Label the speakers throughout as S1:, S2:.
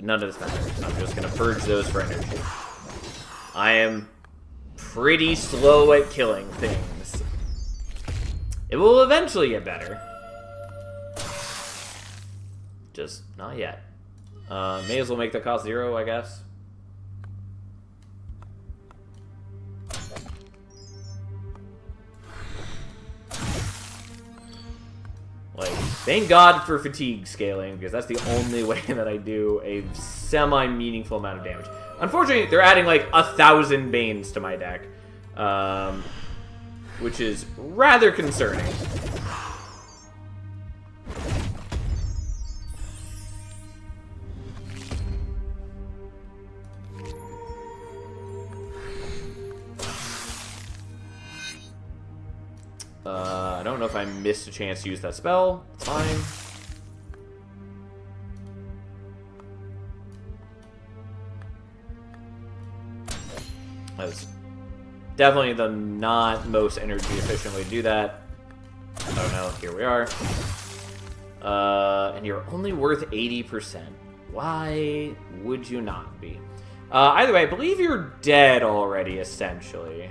S1: None of this matters. I'm just gonna purge those for energy. I am pretty slow at killing things. It will eventually get better. Just not yet. May as well make the cost 0, I guess. Like, thank God for fatigue scaling, because that's the only way that I do a semi-meaningful amount of damage. Unfortunately, they're adding like 1,000 Banes to my deck, which is rather concerning. I don't know if I missed a chance to use that spell. It's fine. That's definitely the not most energy efficient way to do that. I don't know. Here we are. And you're only worth 80%. Why would you not be? Either way, I believe you're dead already, essentially.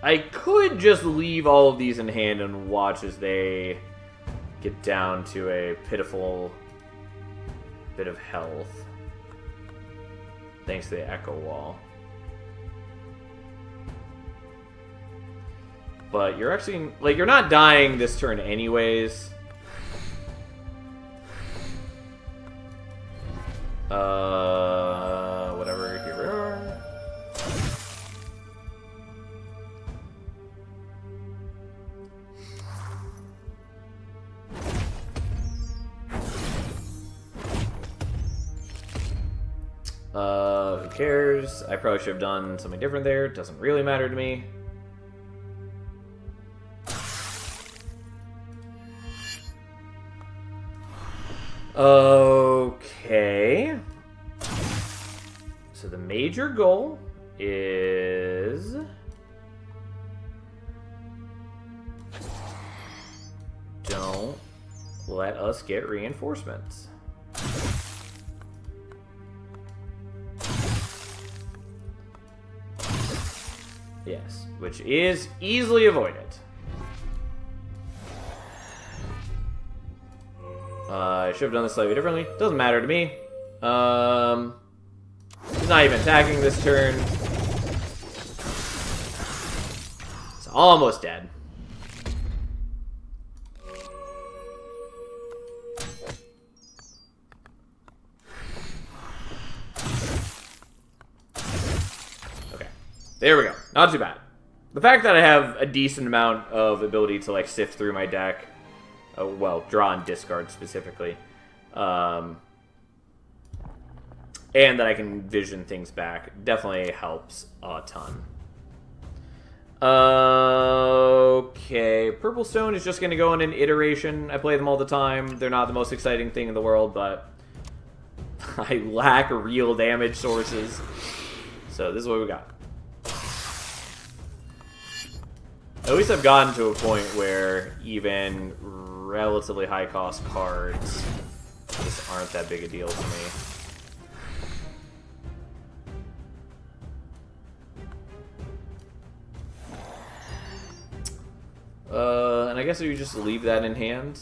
S1: I could just leave all of these in hand and watch as they get down to a pitiful bit of health. Thanks to the Echo Wall. But you're actually, like, you're not dying this turn anyways. Whatever, here we are. Who cares? I probably should have done something different there. It doesn't really matter to me. Okay. So the major goal is... don't let us get reinforcements. Yes, which is easily avoided. I should have done this slightly differently. Doesn't matter to me. He's not even attacking this turn. It's almost dead. Okay, there we go. Not too bad. The fact that I have a decent amount of ability to like sift through my deck, well, draw and discard specifically, and that I can vision things back definitely helps a ton. Okay, Purple Stone is just going to go in an iteration. I play them all the time. They're not the most exciting thing in the world, but I lack real damage sources. So this is what we got. At least I've gotten to a point where even relatively high cost cards just aren't that big a deal to me. And I guess we just leave that in hand.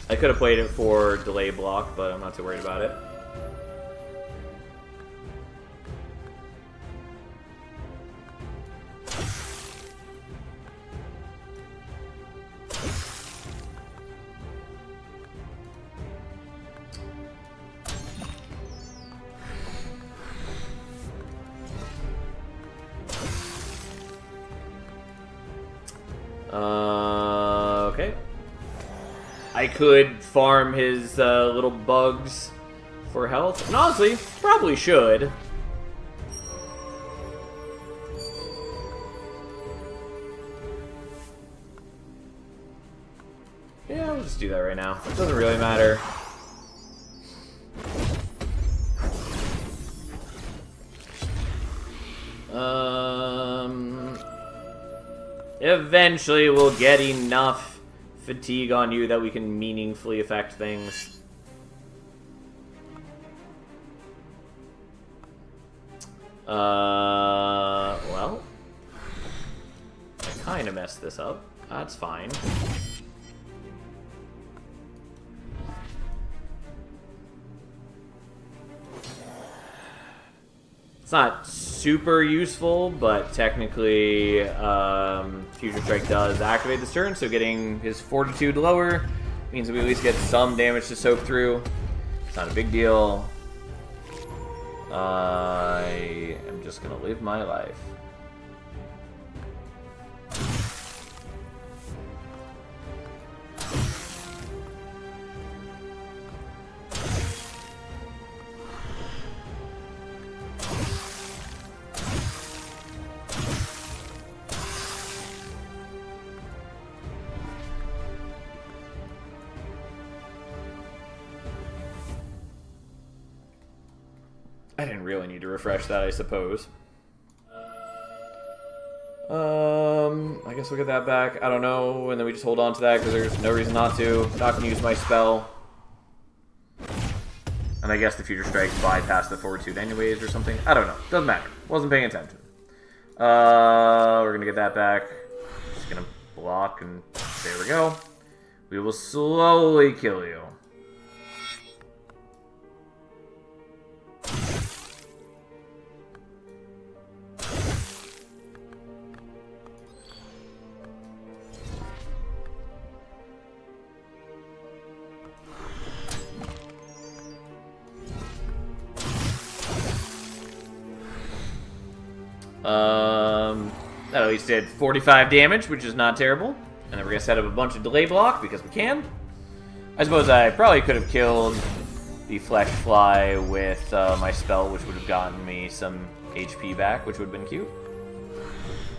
S1: I could have played it for delay block, but I'm not too worried about it. Okay. I could farm his little bugs for health. And honestly, probably should. Yeah, we'll just do that right now. It doesn't really matter. Eventually we'll get enough fatigue on you that we can meaningfully affect things. Well, I kind of messed this up. That's fine. It's not super useful, but technically, Future Strike does activate this turn, so getting his Fortitude lower means we at least get some damage to soak through. It's not a big deal. I am just gonna live my life. I didn't really need to refresh that, I suppose. I guess we'll get that back. I don't know, and then we just hold on to that because there's no reason not to. Not gonna use my spell. And I guess the Future Strike bypassed the Fortitude anyways or something. I don't know. Doesn't matter. Wasn't paying attention. We're gonna get that back. Just gonna block, and there we go. We will slowly kill you. That at least did 45 damage, which is not terrible. And then we're going to set up a bunch of delay block, because we can. I suppose I probably could have killed the Flesh Fly with my spell, which would have gotten me some HP back, which would have been cute.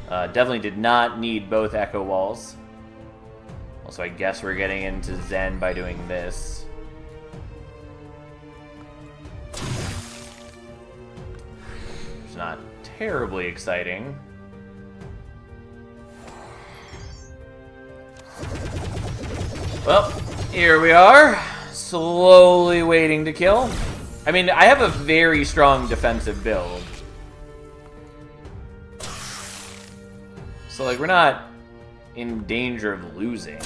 S1: Definitely did not need both Echo Walls. Also, I guess we're getting into Zen by doing this. It's not terribly exciting. Well, here we are, slowly waiting to kill. I mean, I have a very strong defensive build. So, like, we're not in danger of losing.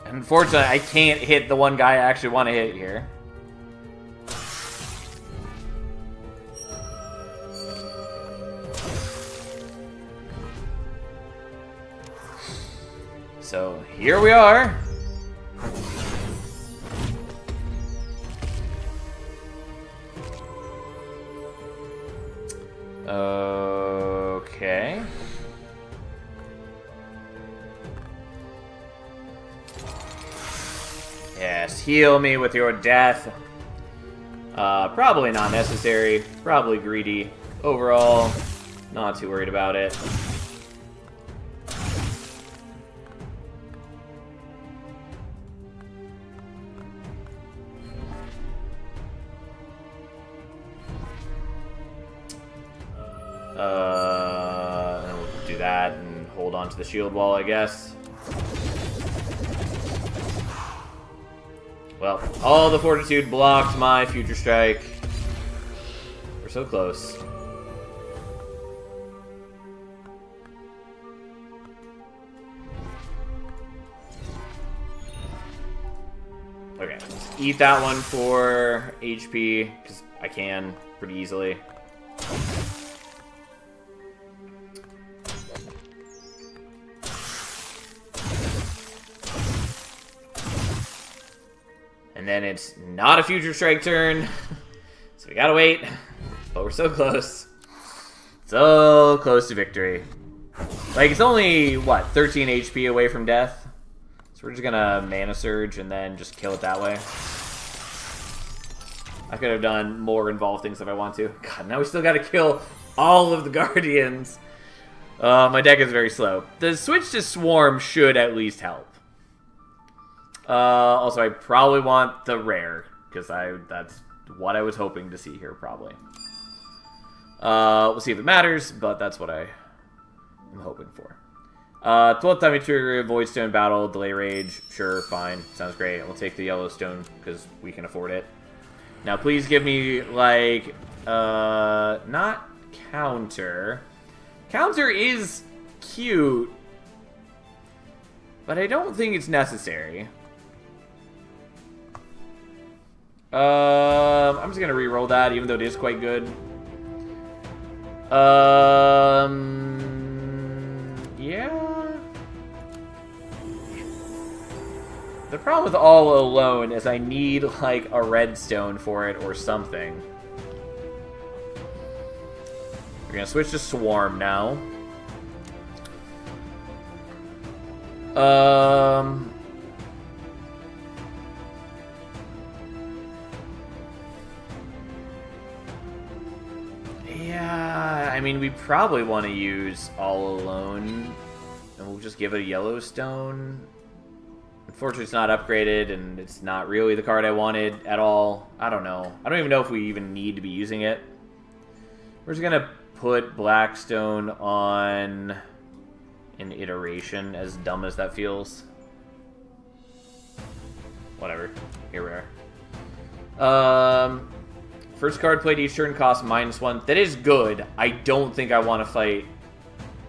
S1: Unfortunately, I can't hit the one guy I actually want to hit here. So, here we are. Okay. Yes, heal me with your death. Probably not necessary. Probably greedy. Overall, not too worried about it. And we'll do that and hold on to the shield wall, I guess. Well, all the Fortitude blocked my Future Strike. We're so close. Okay, let's eat that one for HP, because I can pretty easily. And then it's not a Future Strike turn, so we gotta wait, but we're so close. So close to victory. Like, it's only, what, 13 HP away from death? So we're just gonna Mana Surge and then just kill it that way. I could have done more involved things if I want to. God, now we still gotta kill all of the Guardians. My deck is very slow. The switch to Swarm should at least help. Also, I probably want the rare, because that's what I was hoping to see here, probably. We'll see if it matters, but that's what I am hoping for. 12th time you trigger Void Stone battle, delay rage. Sure, fine. Sounds great. We'll take the Yellowstone because we can afford it. Now, please give me, like, not counter. Counter is cute, but I don't think it's necessary. I'm just gonna re-roll that, even though it is quite good. Yeah. The problem with All Alone is I need, like, a redstone for it or something. We're gonna switch to Swarm now. Yeah, I mean, we probably want to use All Alone, and we'll just give it a Yellowstone. Unfortunately, it's not upgraded, and it's not really the card I wanted at all. I don't know. I don't even know if we even need to be using it. We're just gonna put Blackstone on an iteration, as dumb as that feels. Whatever. Here we are. First card played each turn costs -1. That is good. I don't think I want to fight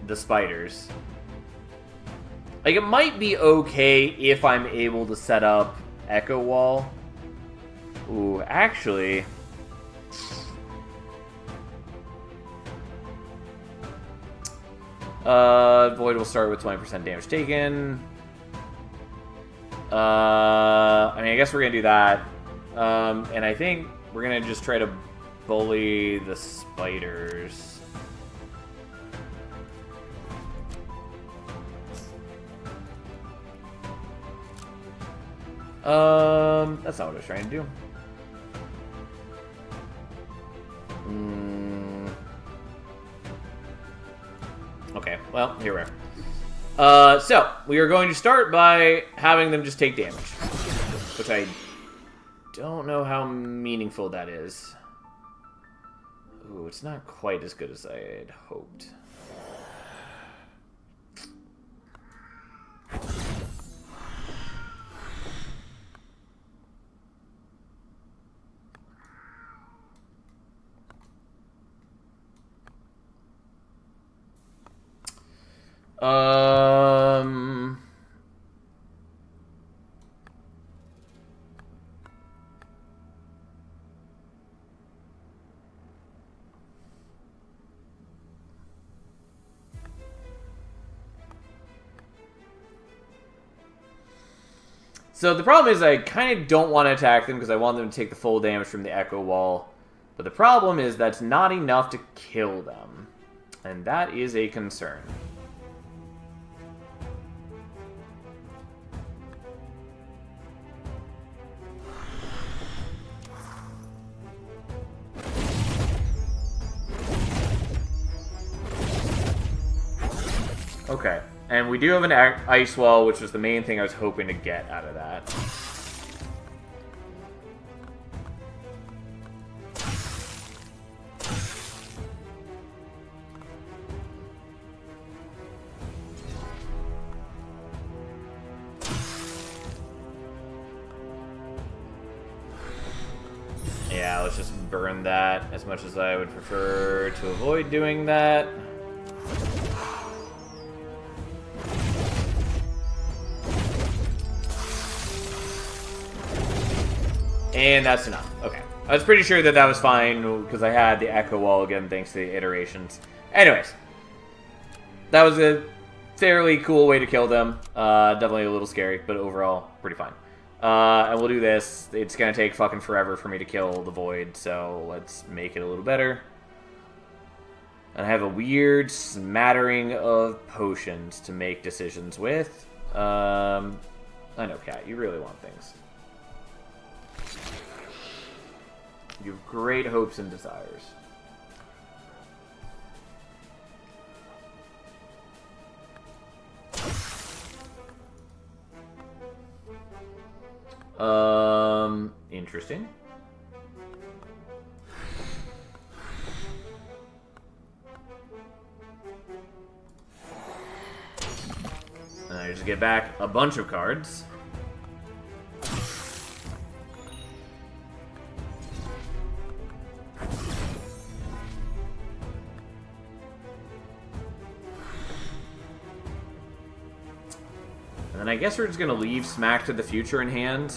S1: the spiders. Like, it might be okay if I'm able to set up Echo Wall. Ooh, actually... Void will start with 20% damage taken. I mean, I guess we're gonna do that. And I think we're gonna just try to bully the spiders. That's not what I was trying to do. Okay, well, here we are. So, we are going to start by having them just take damage. Which I don't know how meaningful that is. Ooh, it's not quite as good as I had hoped. So the problem is I kind of don't want to attack them because I want them to take the full damage from the Echo Wall. But the problem is that's not enough to kill them. And that is a concern. Okay. And we do have an Ice Wall, which was the main thing I was hoping to get out of that. Yeah, let's just burn that as much as I would prefer to avoid doing that. And that's enough. Okay. I was pretty sure that that was fine because I had the Echo Wall again thanks to the iterations. Anyways. That was a fairly cool way to kill them. Definitely a little scary, but overall pretty fine. And we'll do this. It's going to take fucking forever for me to kill the Void, so let's make it a little better. And I have a weird smattering of potions to make decisions with. I know, Cat, you really want things. You have great hopes and desires. Interesting. to get back a bunch of cards. And then I guess we're just going to leave Smack to the Future in hand.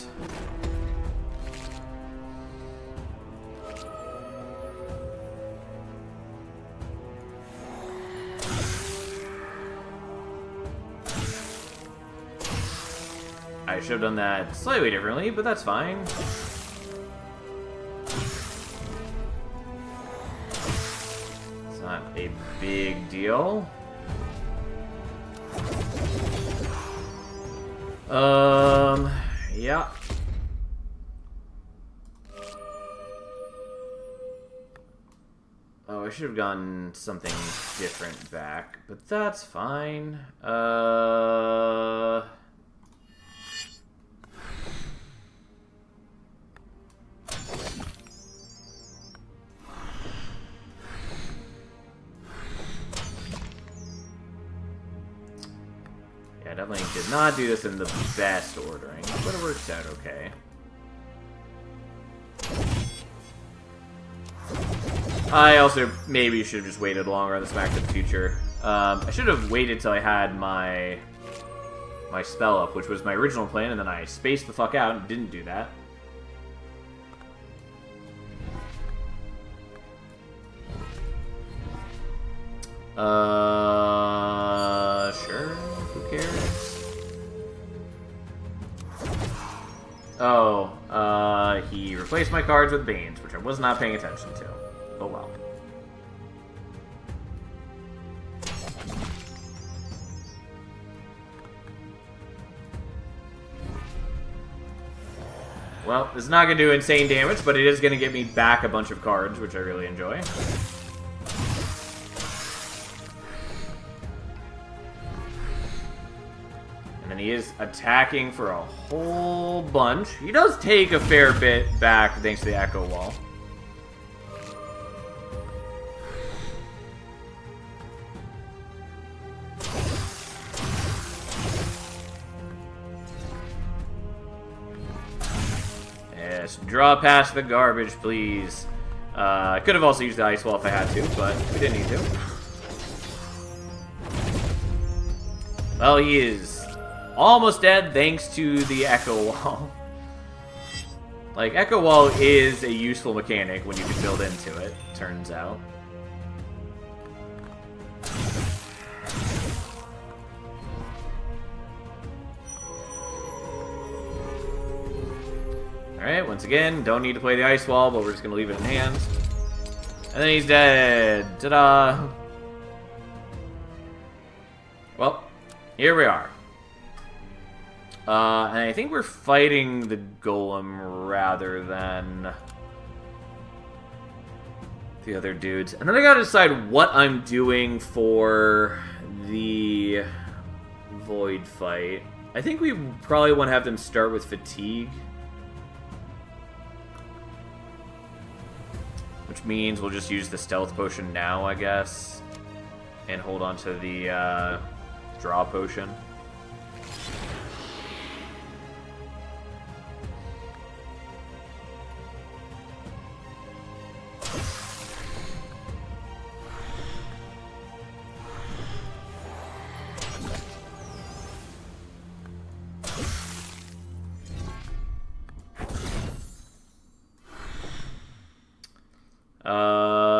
S1: I should have done that slightly differently, but that's fine. It's not a big deal. Yeah. Oh, I should have gotten something different back, but that's fine. Yeah, definitely did not do this in the best ordering, but it works out okay. I also maybe should have just waited longer on the Smack to the Future. I should have waited till I had my spell up, which was my original plan, and then I spaced the fuck out and didn't do that. Sure. Who cares? Oh, he replaced my cards with Banes, which I was not paying attention to. Oh well. Well, this is not going to do insane damage, but it is going to get me back a bunch of cards, which I really enjoy. And then he is attacking for a whole bunch. He does take a fair bit back thanks to the Echo Wall. Yes, draw past the garbage, please. I could have also used the Ice Wall if I had to, but we didn't need to. Well, he is almost dead thanks to the Echo Wall. Like, Echo Wall is a useful mechanic when you can build into it, turns out. Alright, once again, don't need to play the Ice Wall, but we're just going to leave it in hand. And then he's dead. Ta-da! Well, here we are. And I think we're fighting the Golem rather than the other dudes. And then I gotta decide what I'm doing for the Void fight. I think we probably want to have them start with Fatigue. Which means we'll just use the Stealth Potion now, I guess. And hold on to the Draw Potion.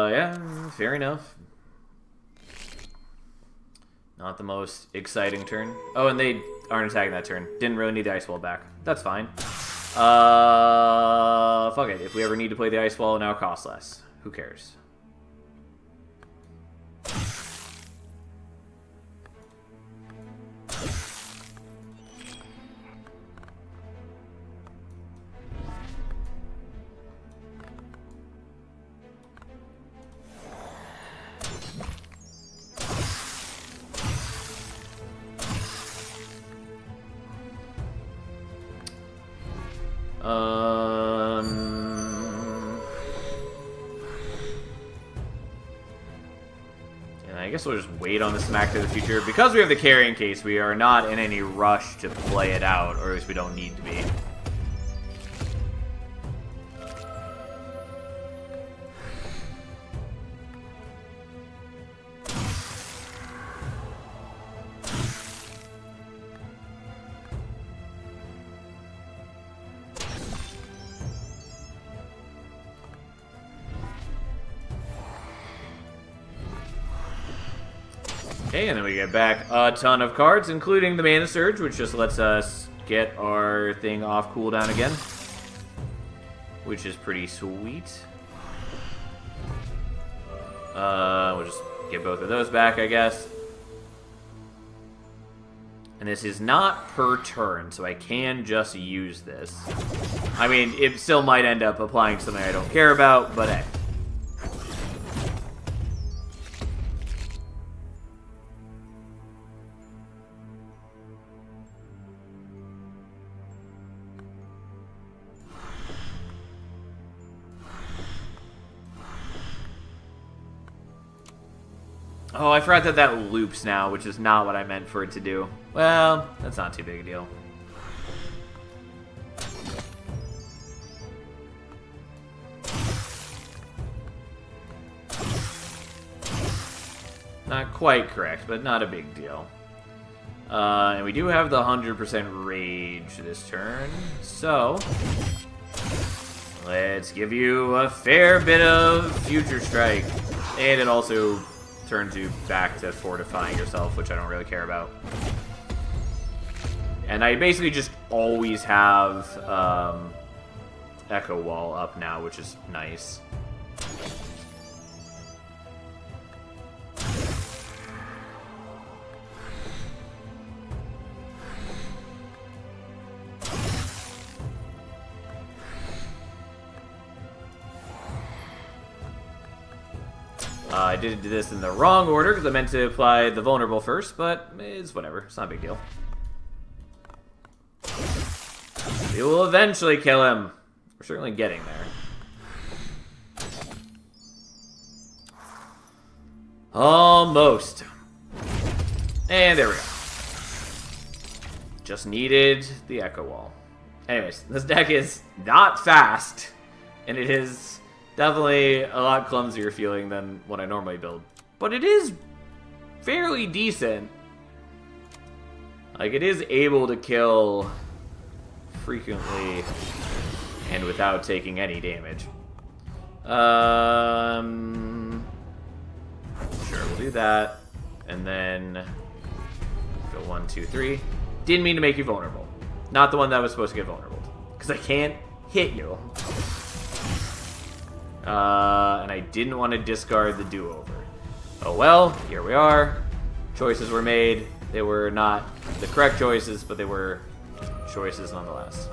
S1: Yeah, fair enough. Not the most exciting turn. Oh, and they aren't attacking that turn. Didn't really need the Ice Wall back. That's fine. Fuck it. If we ever need to play the Ice Wall, now it costs less. Who cares? guess we'll just wait on the Smack to the Future. Because we have the carrying case, we are not in any rush to play it out, or at least we don't need to be. Okay, and then we get back a ton of cards, including the Mana Surge, which just lets us get our thing off cooldown again, which is pretty sweet. We'll just get both of those back, I guess. And this is not per turn, so I can just use this. I mean, it still might end up applying something I don't care about, but hey. Oh, I forgot that that loops now, which is not what I meant for it to do. Well, that's not too big a deal. Not quite correct, but not a big deal. And we do have the 100% rage this turn, so let's give you a fair bit of Future Strike. And it also turns you back to fortifying yourself, which I don't really care about. And I basically just always have Echo Wall up now, which is nice. I did this in the wrong order because I meant to apply the vulnerable first, but it's whatever. It's not a big deal. We will eventually kill him. We're certainly getting there. Almost. And there we go. Just needed the Echo Wall. Anyways, this deck is not fast, and it is definitely a lot clumsier feeling than what I normally build. But it is fairly decent. Like, it is able to kill frequently and without taking any damage. Sure, we'll do that. And then go 1, 2, 3. Didn't mean to make you vulnerable. Not the one that was supposed to get vulnerable. Because I can't hit you. And I didn't want to discard the do-over. Oh well, here we are. Choices were made. They were not the correct choices, but they were choices nonetheless.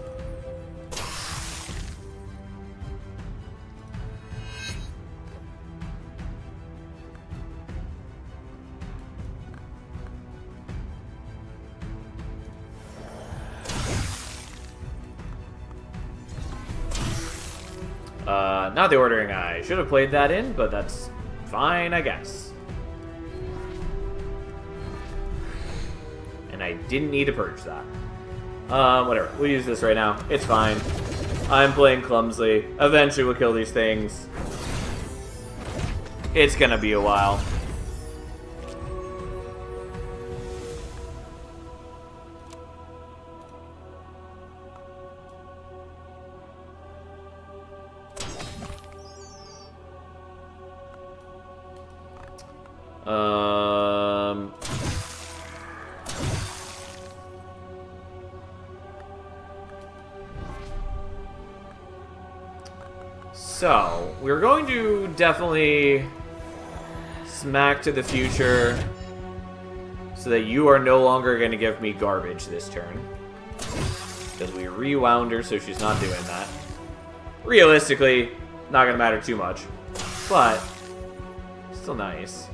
S1: Not the ordering I should have played that in, but that's fine, I guess. And I didn't need to purge that. Whatever. We'll use this right now. It's fine. I'm playing clumsily. Eventually we'll kill these things. It's gonna be a while. So, we're going to definitely Smack to the Future so that you are no longer going to give me garbage this turn. Because we rewound her, so she's not doing that. Realistically, not going to matter too much. But, still nice.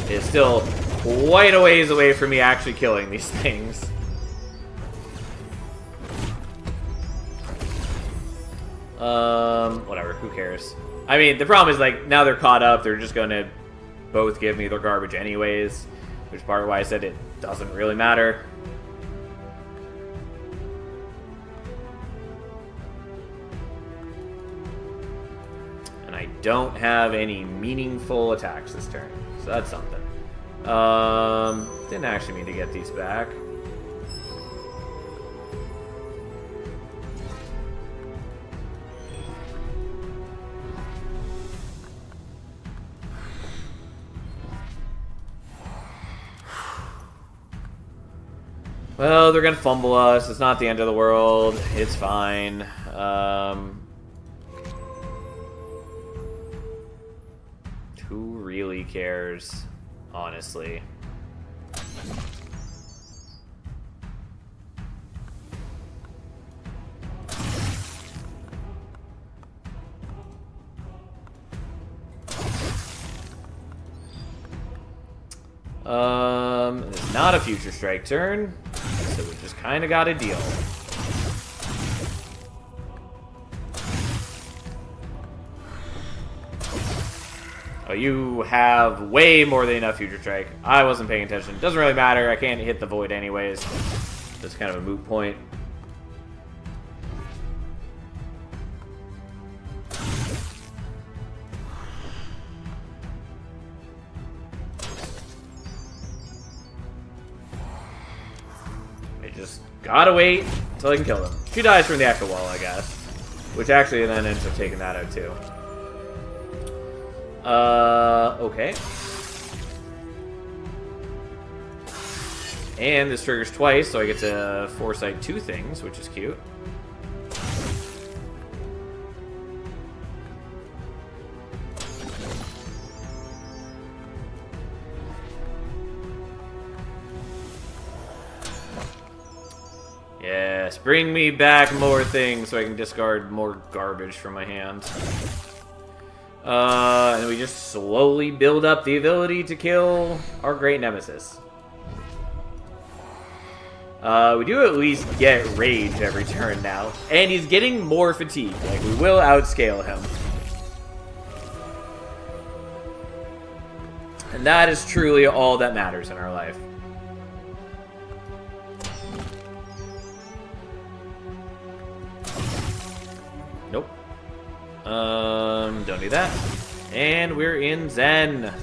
S1: It's still quite a ways away from me actually killing these things. Whatever, who cares? I mean, the problem is, like, now they're caught up, they're just gonna both give me their garbage anyways, which is part of why I said it doesn't really matter. And I don't have any meaningful attacks this turn, so that's something. Didn't actually mean to get these back. Well, they're gonna fumble us. It's not the end of the world. It's fine. Who really cares, honestly? It's not a Future Strike turn, so we just kind of got a deal. Oh, you have way more than enough Future Strike. I wasn't paying attention. Doesn't really matter. I can't hit the void anyways. That's kind of a moot point. Gotta wait until I can kill them. She dies from the Echo Wall, I guess. Which actually then ends up taking that out too. Okay. And this triggers twice, so I get to foresight 2 things, which is cute. Yes, bring me back more things so I can discard more garbage from my hand. And we just slowly build up the ability to kill our great nemesis. We do at least get rage every turn now. And he's getting more fatigue. Like, we will outscale him. And that is truly all that matters in our life. Nope. Don't do that. And we're in Zen.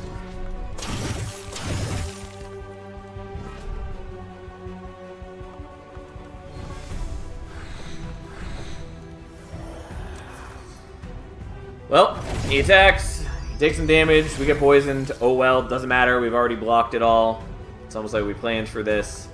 S1: Well, he attacks, he takes some damage, we get poisoned. Oh well, doesn't matter, we've already blocked it all. It's almost like we planned for this.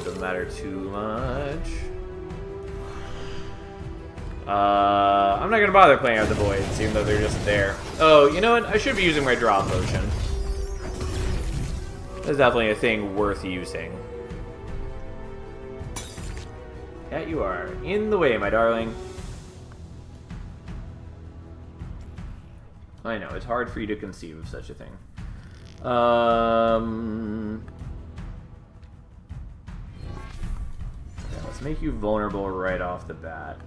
S1: Doesn't matter too much. I'm not gonna bother playing out the voids, even though they're just there. Oh, you know what? I should be using my draw potion. That's definitely a thing worth using. Cat, you are in the way, my darling. I know, it's hard for you to conceive of such a thing. Yeah, let's make you vulnerable right off the bat.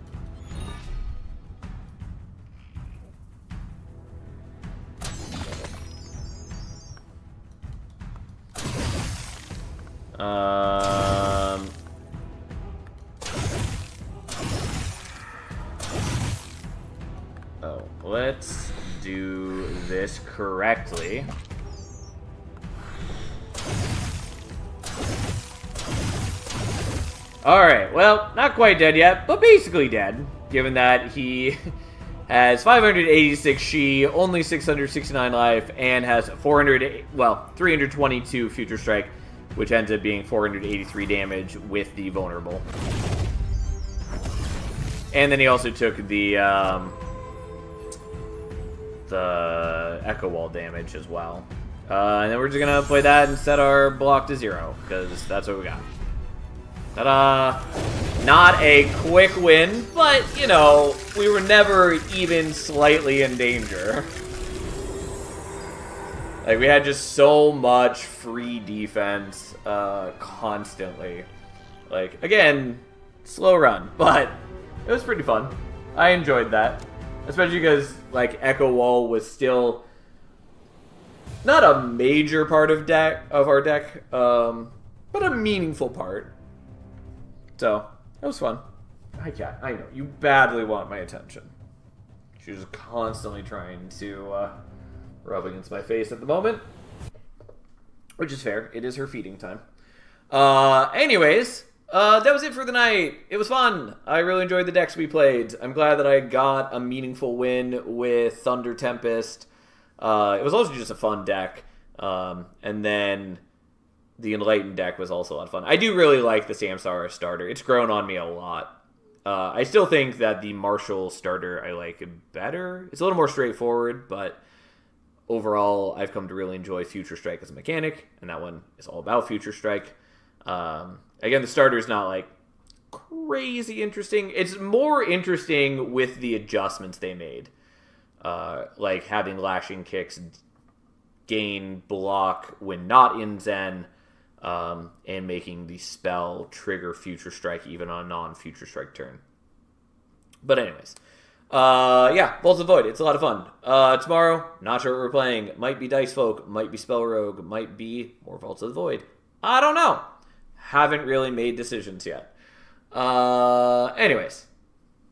S1: Oh, let's do this correctly. Alright, well, not quite dead yet, but basically dead, given that he has 586 Shi, only 669 life, and has 322 Future Strike, which ends up being 483 damage with the vulnerable. And then he also took the Echo Wall damage as well. And then we're just gonna play that and set our block to 0, because that's what we got. Ta-da! Not a quick win, but, you know, we were never even slightly in danger. Like, we had just so much free defense constantly. Like, again, slow run, but it was pretty fun. I enjoyed that. Especially because, like, Echo Wall was still not a major part of our deck, but a meaningful part. So, it was fun. Hi, cat. I know. You badly want my attention. She's just constantly trying to rub against my face at the moment. Which is fair. It is her feeding time. Anyways, that was it for the night. It was fun. I really enjoyed the decks we played. I'm glad that I got a meaningful win with Thunder Tempest. It was also just a fun deck. And then the Enlightened deck was also a lot of fun. I do really like the Samsara starter. It's grown on me a lot. I still think that the Marshall starter I like better. It's a little more straightforward, but overall, I've come to really enjoy Future Strike as a mechanic, and that one is all about Future Strike. Again, the starter is not, like, crazy interesting. It's more interesting with the adjustments they made. Like having Lashing Kicks gain block when not in Zen, and making the spell trigger Future Strike even on a non-Future Strike turn. But anyways, yeah, Vaults of Void, it's a lot of fun. Tomorrow, not sure what we're playing. Might be Dicefolk, might be Spell Rogue, might be more Vaults of the Void. I don't know. Haven't really made decisions yet. Anyways,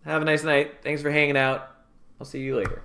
S1: have a nice night. Thanks for hanging out. I'll see you later.